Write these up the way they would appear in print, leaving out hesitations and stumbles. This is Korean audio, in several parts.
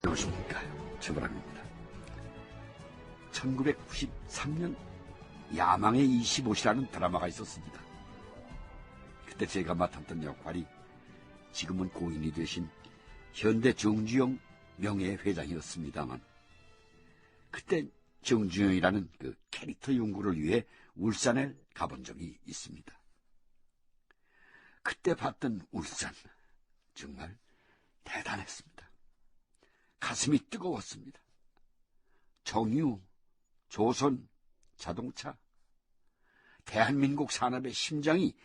안녕하십니까. 최보람입니다. 1993년 야망의 25시라는 드라마가 있었습니다. 그때 제가 맡았던 역할이 지금은 고인이 되신 현대 정주영 명예회장이었습니다만, 그때 정주영이라는 그 캐릭터 연구를 위해 울산에 가본 적이 있습니다. 그때 봤던 울산, 정말 대단했습니다. 가슴이 뜨거웠습니다. 정유, 조선, 자동차, 대한민국 산업의 심장이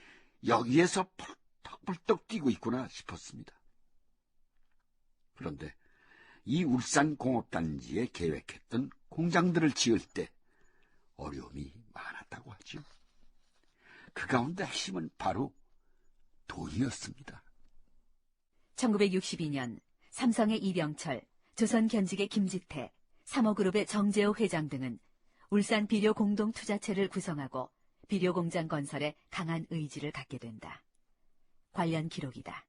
여기에서 펄떡펄떡 뛰고 있구나 싶었습니다. 그런데 이 울산공업단지에 계획했던 공장들을 지을 때 어려움이 많았다고 하죠. 그 가운데 핵심은 바로 돈이었습니다. 1962년 삼성의 이병철, 조선견직의 김지태, 삼호그룹의 정재호 회장 등은 울산 비료 공동투자체를 구성하고 비료공장 건설에 강한 의지를 갖게 된다. 관련 기록이다.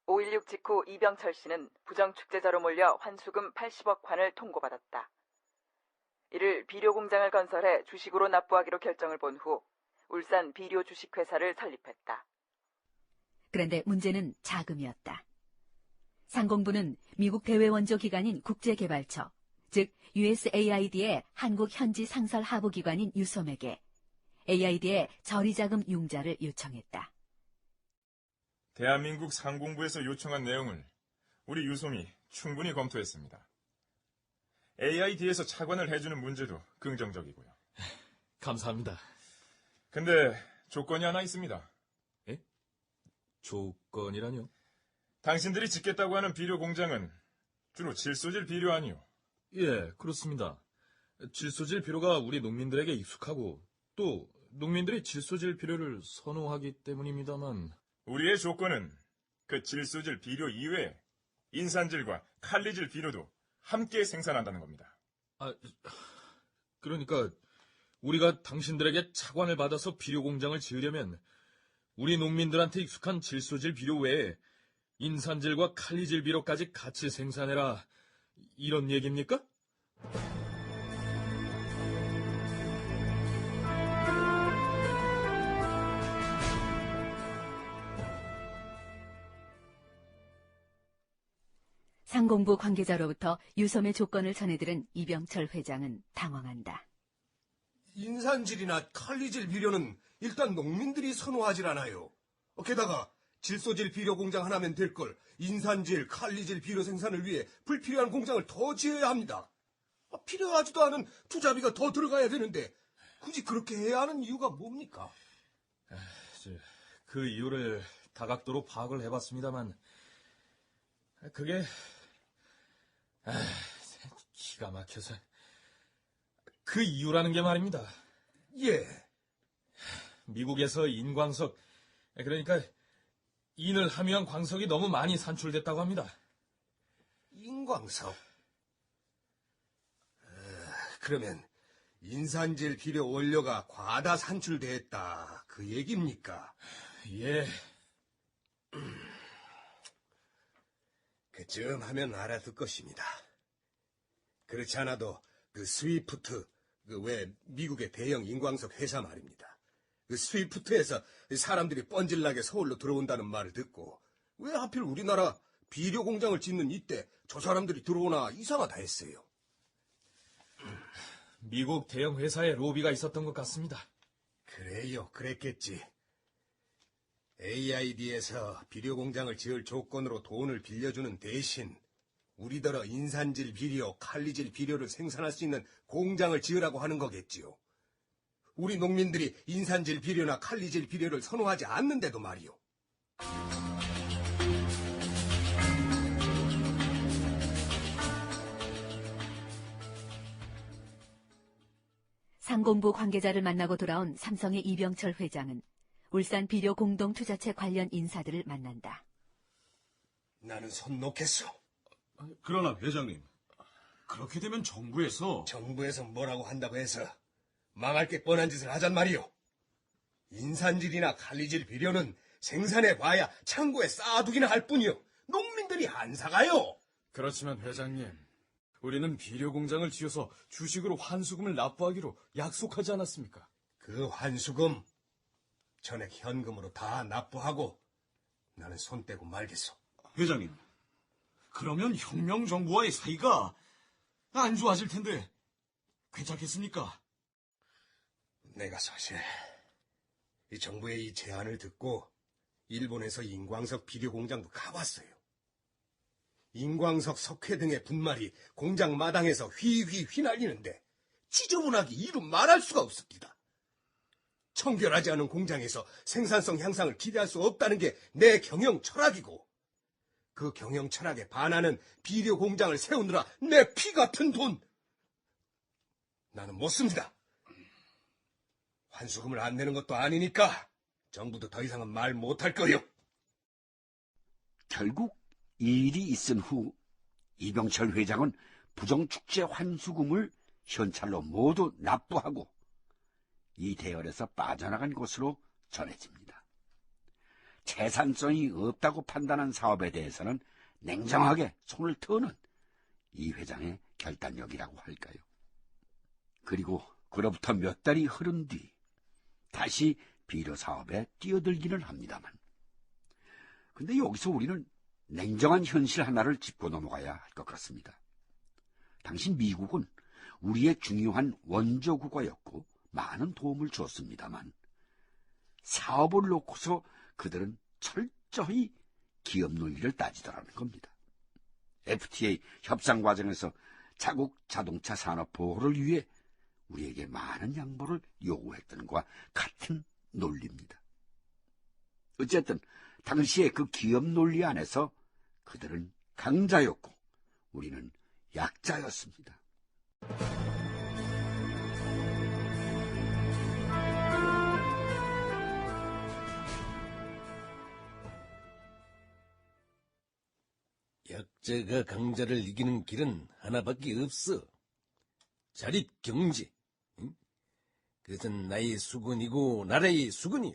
5.16 직후 이병철 씨는 부정축제자로 몰려 환수금 80억 환을 통고받았다. 이를 비료공장을 건설해 주식으로 납부하기로 결정을 본 후 울산 비료 주식회사를 설립했다. 그런데 문제는 자금이었다. 상공부는 미국 대외원조 기관인 국제개발처, 즉 USAID의 한국 현지 상설 하부기관인 유솜에게 AID의 저리자금 융자를 요청했다. 대한민국 상공부에서 요청한 내용을 우리 유솜이 충분히 검토했습니다. AID에서 차관을 해주는 문제도 긍정적이고요. 감사합니다. 근데 조건이 하나 있습니다. 예? 조건이라뇨? 당신들이 짓겠다고 하는 비료 공장은 주로 질소질 비료 아니요? 예, 그렇습니다. 질소질 비료가 우리 농민들에게 익숙하고 또 농민들이 질소질 비료를 선호하기 때문입니다만, 우리의 조건은 그 질소질 비료 이외에 인산질과 칼리질 비료도 함께 생산한다는 겁니다. 그러니까 우리가 당신들에게 차관을 받아서 비료 공장을 지으려면 우리 농민들한테 익숙한 질소질 비료 외에 인산질과 칼리질 비료까지 같이 생산해라, 이런 얘기입니까? 상공부 관계자로부터 유솜의 조건을 전해들은 이병철 회장은 당황한다. 인산질이나 칼리질 비료는 일단 농민들이 선호하질 않아요. 게다가 질소질 비료 공장 하나면 될 걸 인산질, 칼리질 비료 생산을 위해 불필요한 공장을 더 지어야 합니다. 필요하지도 않은 투자비가 더 들어가야 되는데 굳이 그렇게 해야 하는 이유가 뭡니까? 그 이유를 다각도로 파악을 해봤습니다만 그게 기가 막혀서 그 이유라는 게 말입니다. 예. 미국에서 인광석, 그러니까 인을 함유한 광석이 너무 많이 산출됐다고 합니다. 인광석. 그러면 인산질 비료 원료가 과다 산출됐다, 그 얘기입니까? 예. 그쯤 하면 알아둘 것입니다. 그렇지 않아도 그 스위프트, 왜 미국의 대형 인광석 회사 말입니다. 그 스위프트에서 사람들이 뻔질나게 서울로 들어온다는 말을 듣고 왜 하필 우리나라 비료 공장을 짓는 이때 저 사람들이 들어오나 이상하다 했어요. 미국 대형 회사에 로비가 있었던 것 같습니다. 그래요, 그랬겠지. AID에서 비료 공장을 지을 조건으로 돈을 빌려주는 대신 우리더러 인산질 비료, 칼리질 비료를 생산할 수 있는 공장을 지으라고 하는 거겠지요. 우리 농민들이 인산질 비료나 칼리질 비료를 선호하지 않는데도 말이요. 상공부 관계자를 만나고 돌아온 삼성의 이병철 회장은 울산 비료 공동투자체 관련 인사들을 만난다. 나는 손 놓겠소. 그러나 회장님, 그렇게 되면 정부에서 뭐라고 한다고 해서 망할 게 뻔한 짓을 하잔 말이요. 인산질이나 칼리질 비료는 생산해봐야 창고에 쌓아두기나 할 뿐이요. 농민들이 안 사가요. 그렇지만 회장님, 우리는 비료공장을 지어서 주식으로 환수금을 납부하기로 약속하지 않았습니까? 그 환수금 전액 현금으로 다 납부하고 나는 손 떼고 말겠소. 회장님, 그러면 혁명정부와의 사이가 안 좋아질 텐데 괜찮겠습니까? 내가 사실 이 정부의 이 제안을 듣고 일본에서 인광석 비료공장도 가봤어요. 인광석, 석회 등의 분말이 공장 마당에서 휘휘 휘날리는데 지저분하기 이루 말할 수가 없습니다. 청결하지 않은 공장에서 생산성 향상을 기대할 수 없다는 게 내 경영 철학이고, 그 경영 철학에 반하는 비료 공장을 세우느라 내 피 같은 돈 나는 못 씁니다. 환수금을 안 내는 것도 아니니까 정부도 더 이상은 말 못할 거요. 결국 이 일이 있은 후 이병철 회장은 부정축제 환수금을 현찰로 모두 납부하고 이 대열에서 빠져나간 것으로 전해집니다. 재산성이 없다고 판단한 사업에 대해서는 냉정하게 손을 트는 이 회장의 결단력이라고 할까요? 그리고 그로부터 몇 달이 흐른 뒤 다시 비료 사업에 뛰어들기는 합니다만, 근데 여기서 우리는 냉정한 현실 하나를 짚고 넘어가야 할 것 같습니다. 당시 미국은 우리의 중요한 원조국가였고 많은 도움을 줬습니다만, 사업을 놓고서 그들은 철저히 기업 논리를 따지더라는 겁니다. FTA 협상 과정에서 자국 자동차 산업 보호를 위해 우리에게 많은 양보를 요구했던 것과 같은 논리입니다. 어쨌든 당시의 그 기업 논리 안에서 그들은 강자였고 우리는 약자였습니다. 약자가 강자를 이기는 길은 하나밖에 없어. 자립 경제. 응? 그것은 나의 수건이고 나라의 수건이요.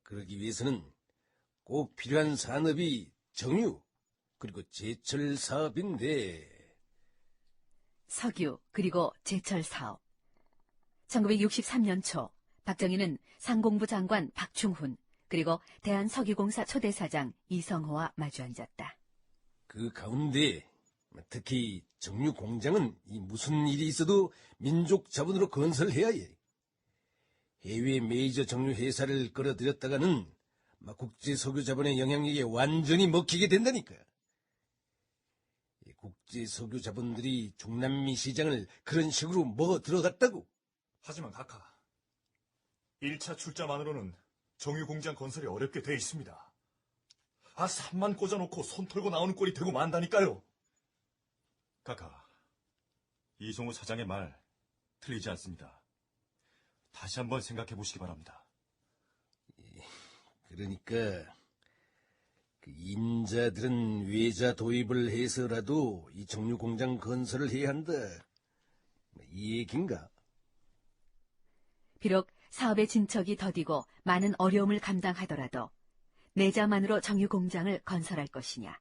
그러기 위해서는 꼭 필요한 산업이 정유, 그리고 제철 사업인데. 석유 그리고 제철 사업. 1963년 초 박정희는 상공부 장관 박충훈 그리고 대한석유공사 초대사장 이성호와 마주 앉았다. 그 가운데 특히 정유 공장은 무슨 일이 있어도 민족 자본으로 건설해야 해. 해외 메이저 정유 회사를 끌어들였다가는 국제 석유 자본의 영향력에 완전히 먹히게 된다니까. 국제 석유 자본들이 중남미 시장을 그런 식으로 먹어 들어갔다고. 하지만 각하, 1차 출자만으로는 정유 공장 건설이 어렵게 돼 있습니다. 산만 꽂아놓고 손 털고 나오는 꼴이 되고 만다니까요. 각하, 이성우 사장의 말 틀리지 않습니다. 다시 한번 생각해 보시기 바랍니다. 그러니까 그 인자들은 외자 도입을 해서라도 이 정유 공장 건설을 해야 한다. 이 얘긴가? 비록 사업의 진척이 더디고 많은 어려움을 감당하더라도 내자만으로 정유공장을 건설할 것이냐.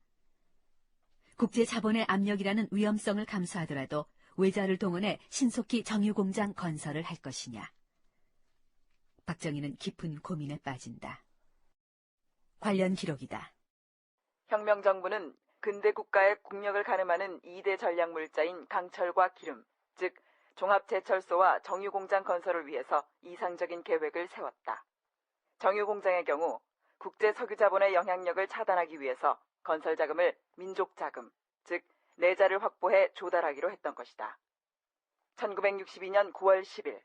국제 자본의 압력이라는 위험성을 감수하더라도 외자를 동원해 신속히 정유공장 건설을 할 것이냐. 박정희는 깊은 고민에 빠진다. 관련 기록이다. 혁명정부는 근대 국가의 국력을 가늠하는 2대 전략물자인 강철과 기름, 즉 종합제철소와 정유공장 건설을 위해서 이상적인 계획을 세웠다. 정유공장의 경우 국제석유자본의 영향력을 차단하기 위해서 건설자금을 민족자금, 즉 내자를 확보해 조달하기로 했던 것이다. 1962년 9월 10일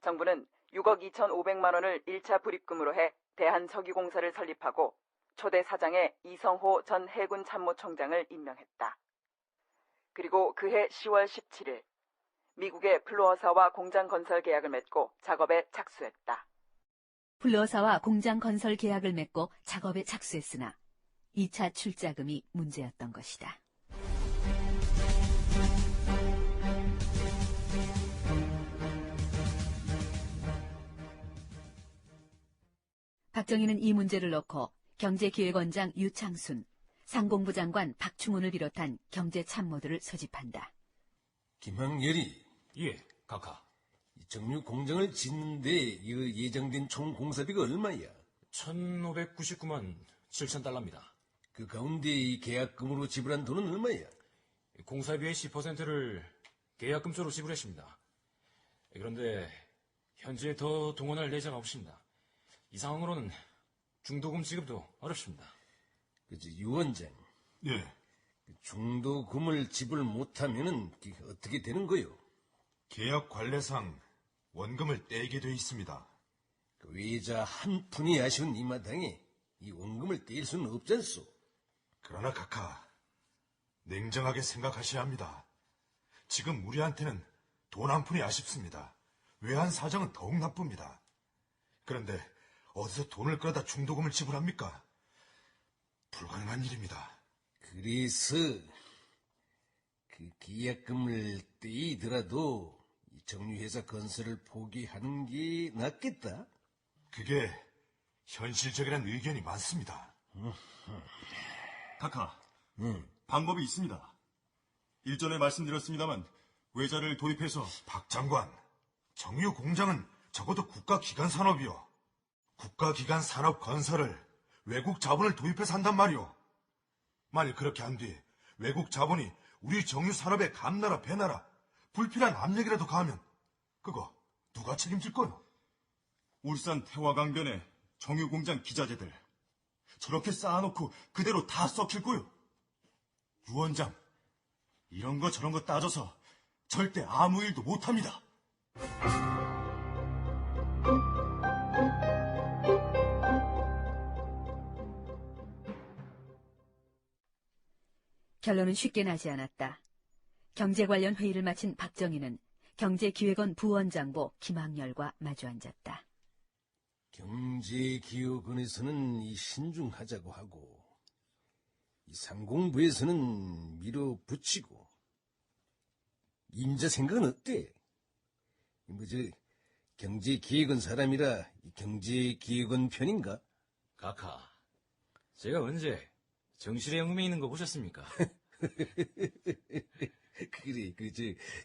정부는 6억 2,500만 원을 1차 불입금으로 해 대한석유공사를 설립하고 초대 사장에 이성호 전 해군 참모총장을 임명했다. 그리고 그해 10월 17일 미국의 플로어사와 공장 건설 계약을 맺고 작업에 착수했다. 플로어사와 공장 건설 계약을 맺고 작업에 착수했으나 2차 출자금이 문제였던 것이다. 박정희는 이 문제를 놓고 경제기획원장 유창순, 상공부 장관 박충훈을 비롯한 경제 참모들을 소집한다. 김학열이 예, 각하. 정유 공장을 짓는데 이 예정된 총 공사비가 얼마야? 1,599만 7천 달러입니다. 그 가운데 이 계약금으로 지불한 돈은 얼마야? 공사비의 10%를 계약금조로 지불했습니다. 그런데 현재 더 동원할 예정 없습니다. 이 상황으로는 중도금 지급도 어렵습니다. 그치, 유 원장. 예, 중도금을 지불 못하면은 어떻게 되는 거요? 계약 관례상 원금을 떼게 돼 있습니다. 그 외자 한 푼이 아쉬운 이 마당에 이 원금을 떼일 수는 없잖소. 그러나 각하, 냉정하게 생각하셔야 합니다. 지금 우리한테는 돈 한 푼이 아쉽습니다. 외환 사정은 더욱 나쁩니다. 그런데 어디서 돈을 끌어다 중도금을 지불합니까? 불가능한 일입니다. 그래서 그 계약금을 떼이더라도 이 정유회사 건설을 포기하는 게 낫겠다. 그게 현실적이란 의견이 많습니다. 각하, 응. 방법이 있습니다. 일전에 말씀드렸습니다만 외자를 도입해서 박 장관, 정유 공장은 적어도 국가기관 산업이요. 국가기관 산업 건설을 외국 자본을 도입해서 한단 말이오. 만일 그렇게 한 뒤 외국 자본이 우리 정유 산업에 감나라 배나라 불필요한 압력이라도 가하면 그거 누가 책임질 거요? 울산 태화강변에 정유공장 기자재들 저렇게 쌓아놓고 그대로 다 썩힐 거요. 유원장, 이런 거 저런 거 따져서 절대 아무 일도 못합니다. 결론은 쉽게 나지 않았다. 경제 관련 회의를 마친 박정희는 경제기획원 부원장보 김학열과 마주 앉았다. 경제기획원에서는 이 신중하자고 하고 이 상공부에서는 밀어붙이고 임자 생각은 어때? 경제기획원 사람이라 이 경제기획원 편인가? 각하, 제가 언제 정실의 영음에 있는 거 보셨습니까? 그래,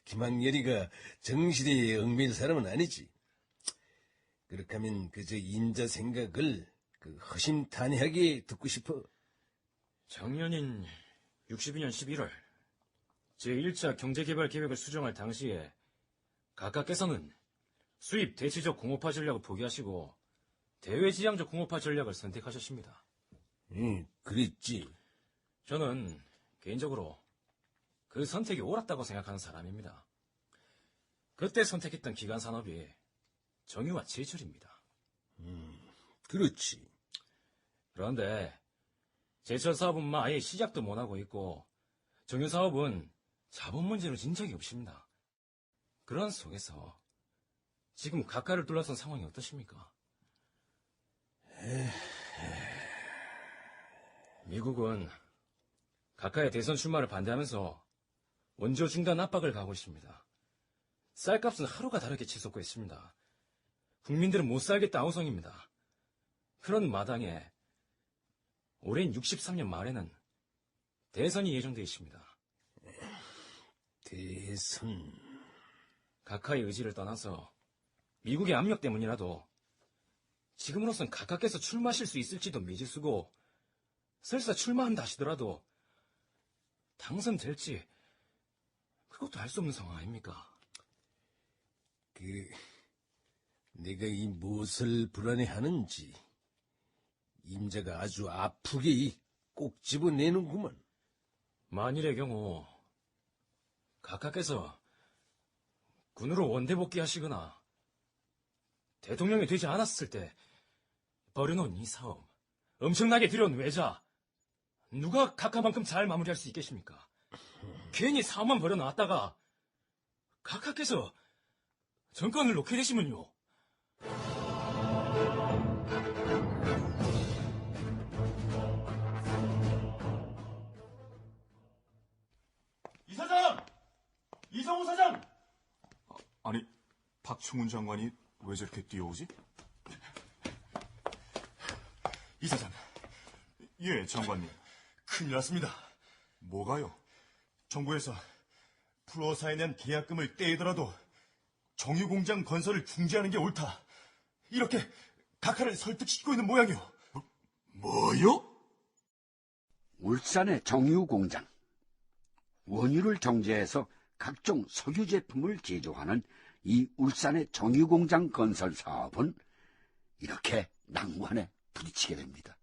김학열이가 정실에 얽매일 사람은 아니지. 그렇게 하면 임자 생각을 허심탄회하게 듣고 싶어. 작년인 62년 11월 제1차 경제개발 계획을 수정할 당시에 각하께서는 수입 대치적 공업화 전략을 포기하시고 대외지향적 공업화 전략을 선택하셨습니다. 응, 그랬지. 저는 개인적으로 그 선택이 옳았다고 생각하는 사람입니다. 그때 선택했던 기간 산업이 정유와 제철입니다. 그렇지. 그런데 제철 사업은 아예 시작도 못하고 있고 정유 사업은 자본 문제로 진 적이 없습니다. 그런 속에서 지금 각하를 둘러싼 상황이 어떠십니까? 미국은 각하의 대선 출마를 반대하면서 원조 중단 압박을 가하고 있습니다. 쌀값은 하루가 다르게 치솟고 있습니다. 국민들은 못 살겠다 아우성입니다. 그런 마당에 올해인 63년 말에는 대선이 예정되어 있습니다. 대선... 각하의 의지를 떠나서 미국의 압력 때문이라도 지금으로선 각하께서 출마하실 수 있을지도 미지수고 설사 출마한다 하시더라도 당선될지 그것도 알 수 없는 상황 아닙니까? 내가 이 무엇을 불안해하는지 임자가 아주 아프게 꼭 집어내는구만. 만일의 경우 각하께서 군으로 원대 복귀하시거나 대통령이 되지 않았을 때 벌여놓은 이 사업, 엄청나게 들여온 외자, 누가 각하만큼 잘 마무리할 수 있겠습니까? 괜히 사업만 벌여놨다가 각하께서 정권을 놓게 되시면요. 이사장! 이성우 사장! 아니, 박충훈 장관이 왜 저렇게 뛰어오지? 이사장, 예, 장관님. 큰일 났습니다. 뭐가요? 정부에서 플로어사에 대한 계약금을 떼이더라도 정유공장 건설을 중지하는 게 옳다. 이렇게 각하를 설득시키고 있는 모양이요. 뭐요? 울산의 정유공장. 원유를 정제해서 각종 석유 제품을 제조하는 이 울산의 정유공장 건설 사업은 이렇게 난관에 부딪히게 됩니다.